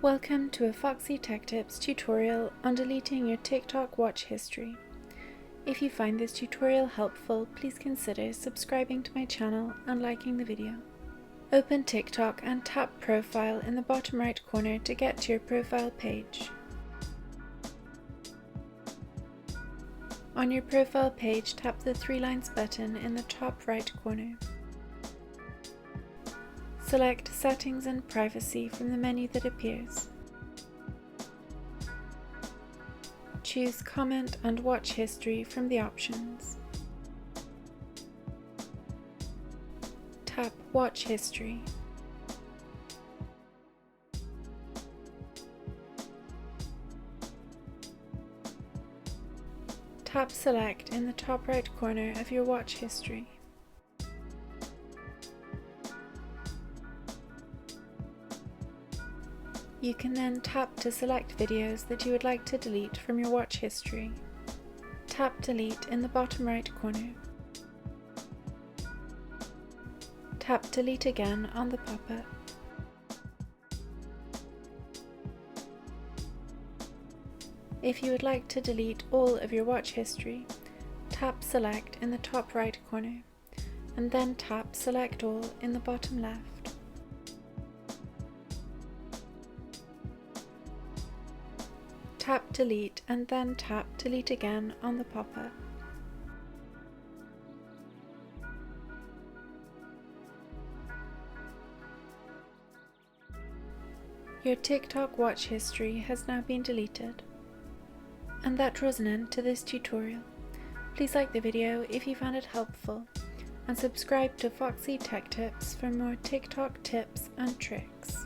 Welcome to a Foxy Tech Tips tutorial on deleting your TikTok watch history. If you find this tutorial helpful, please consider subscribing to my channel and liking the video. Open TikTok and tap Profile in the bottom right corner to get to your profile page. On your profile page, tap the 3 lines button in the top right corner. Select Settings and Privacy from the menu that appears. Choose Comment and Watch History from the options. Tap Watch History. Tap Select in the top right corner of your watch history. You can then tap to select videos that you would like to delete from your watch history. Tap Delete in the bottom right corner. Tap Delete again on the pop-up. If you would like to delete all of your watch history, tap Select in the top right corner, and then tap Select All in the bottom left. Tap Delete and then tap Delete again on the pop-up. Your TikTok watch history has now been deleted. And that draws an end to this tutorial. Please like the video if you found it helpful, and subscribe to Foxy Tech Tips for more TikTok tips and tricks.